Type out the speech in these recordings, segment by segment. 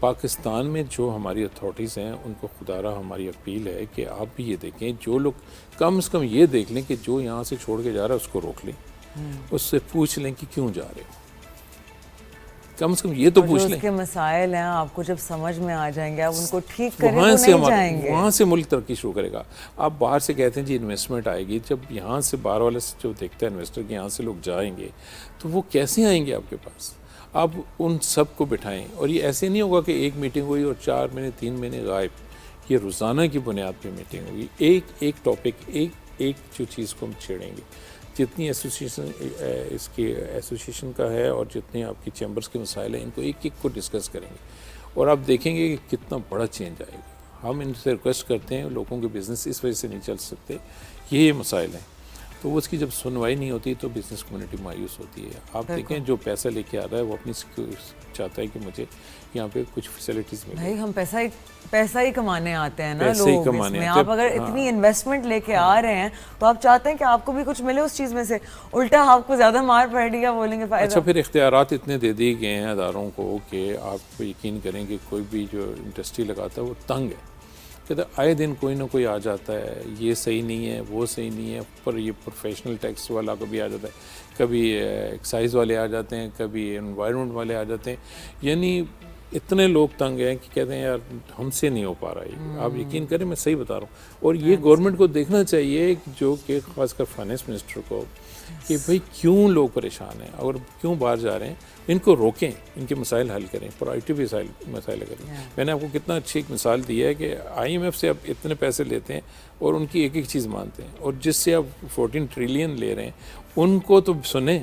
پاکستان میں جو ہماری اتھارٹیز ہیں ان کو خدا را ہماری اپیل ہے کہ آپ بھی یہ دیکھیں، جو لوگ کم از کم یہ دیکھ لیں کہ جو یہاں سے چھوڑ کے جا رہا ہے اس کو روک لیں، اس سے پوچھ لیں کہ کیوں جا رہے ہو، کم از کم یہ تو پوچھ لیں۔ اس کے مسائل ہیں آپ کو جب سمجھ میں آ جائیں گے آپ ان کو ٹھیک کریں، وہ نہیں جائیں گے، وہاں سے ملک ترقی شروع کرے گا۔ آپ باہر سے کہتے ہیں جی انویسٹمنٹ آئے گی، جب یہاں سے باہر والے سے جو دیکھتا ہے انویسٹر کہ یہاں سے لوگ جائیں گے تو وہ کیسے آئیں گے آپ کے پاس؟ آپ ان سب کو بٹھائیں، اور یہ ایسے نہیں ہوگا کہ ایک میٹنگ ہوئی اور 4 مہینے 3 مہینے غائب، یہ روزانہ کی بنیاد پہ میٹنگ ہوگی، ایک ٹاپک ایک جو چیز کو ہم چھیڑیں گے، جتنی ایسوسیشن اس کی ایسوسیشن کا ہے اور جتنے آپ کی چیمبرز کے مسائل ہیں ان کو ایک کو ڈسکس کریں گے، اور آپ دیکھیں گے کہ کتنا بڑا چینج آئے گا۔ ہم ان سے ریکویسٹ کرتے ہیں، لوگوں کے بزنس اس وجہ سے نہیں چل سکتے، یہ مسائل ہیں، تو اس کی جب سنوائی نہیں ہوتی تو بزنس کمیونٹی مایوس ہوتی ہے۔ آپ دیکھیں جو پیسہ لے کے آ رہا ہے وہ اپنی چاہتا ہے کہ مجھے یہاں پہ کچھ فیسلٹیز ملے۔ بھائی ہم پیسہ ہی کمانے آتے ہیں نا لوگ، اس میں آپ اگر اتنی انویسٹمنٹ لے کے آ رہے ہیں تو آپ چاہتے ہیں کہ آپ کو بھی کچھ ملے اس چیز میں سے، الٹا آپ کو زیادہ مار پڑ رہی ہے، بولیں گے فائدہ۔ اچھا پھر اختیارات اتنے دے دیے گئے ہیں اداروں کو کہ آپ یقین کریں کہ کوئی بھی جو انڈسٹری لگاتا ہے وہ تنگ ہے، کہتے آئے دن کوئی نہ کوئی آ جاتا ہے، یہ صحیح نہیں ہے وہ صحیح نہیں ہے، پر یہ پروفیشنل ٹیکس والا کبھی آ جاتا ہے، کبھی ایکسائز والے آ جاتے ہیں، کبھی انوائرمنٹ والے آ جاتے ہیں، یعنی اتنے لوگ تنگ ہیں کہ کہتے ہیں یار ہم سے نہیں ہو پا رہا ہے۔ آپ یقین کریں میں صحیح بتا رہا ہوں، اور یہ گورنمنٹ کو دیکھنا چاہیے جو کہ خاص کر فائنانس منسٹر کو، کہ بھئی کیوں لوگ پریشان ہیں اور کیوں باہر جا رہے ہیں، ان کو روکیں، ان کے مسائل حل کریں، پرائرٹی بھی مسائل کریں۔ میں نے آپ کو کتنا اچھی ایک مثال دی ہے کہ آئی ایم ایف سے آپ اتنے پیسے لیتے ہیں اور ان کی ایک چیز مانتے ہیں، اور جس سے آپ 14 ٹریلین لے رہے ہیں ان کو تو سنیں،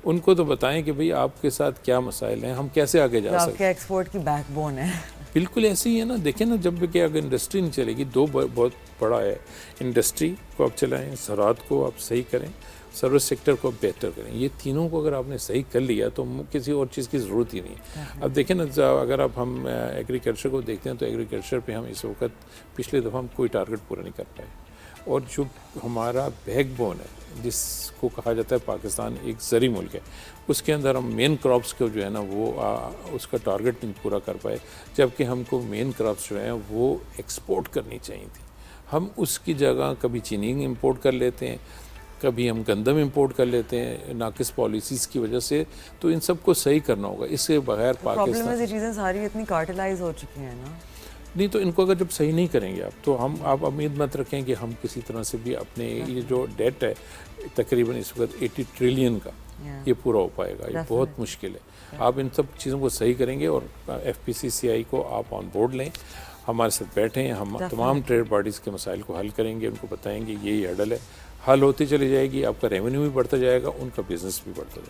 ان کو تو بتائیں کہ بھئی آپ کے ساتھ کیا مسائل ہیں، ہم کیسے آگے جا سکتے ہیں۔ آپ کے ایکسپورٹ کی بیک بون ہے۔ بالکل ایسے ہی ہے نا، دیکھیں نا جب کہ اگر انڈسٹری نہیں چلے گی، دو بہت بڑا ہے، انڈسٹری کو آپ چلائیں، زراعت کو آپ صحیح کریں، سروس سیکٹر کو بہتر کریں، یہ تینوں کو اگر آپ نے صحیح کر لیا تو کسی اور چیز کی ضرورت ہی نہیں ہے۔ اب دیکھیں نا اگر آپ ہم ایگریکلچر کو دیکھتے ہیں تو ایگریکلچر پہ ہم اس وقت پچھلے دفعہ ہم کوئی ٹارگٹ پورا نہیں کر پائے، اور جو ہمارا بیک بون ہے جس کو کہا جاتا ہے پاکستان ایک زرعی ملک ہے، اس کے اندر ہم مین کراپس کو جو ہے نا وہ اس کا ٹارگٹ نہیں پورا کر پائے، جبکہ ہم کو مین کراپس جو ہیں وہ ایکسپورٹ کرنی چاہیے تھی۔ ہم اس کی جگہ کبھی چینی امپورٹ کر لیتے ہیں، کبھی ہم گندم امپورٹ کر لیتے ہیں ناقص پالیسیز کی وجہ سے، تو ان سب کو صحیح کرنا ہوگا، اس سے بغیر پرابلم یہ چیزیں ساری اتنی کارٹلائز ہو چکی ہیں نا، نہیں تو ان کو اگر جب صحیح نہیں کریں گے آپ تو آپ امید مت رکھیں کہ ہم کسی طرح سے بھی اپنے یہ جو ڈیٹ ہے تقریباً اس وقت 80 ٹریلین کا یہ پورا ہو پائے گا، یہ بہت مشکل ہے۔ آپ ان سب چیزوں کو صحیح کریں گے اور ایف پی سی سی آئی کو آپ آن بورڈ لیں، ہمارے ساتھ بیٹھیں، ہم تمام ٹریڈ پارٹیز کے مسائل کو حل کریں گے، ان کو بتائیں گے یہی ہرڈل ہے، حل ہوتی چلی جائے گی، آپ کا ریونیو بھی بڑھتا جائے گا، ان کا بزنس بھی بڑھتا جائے گا۔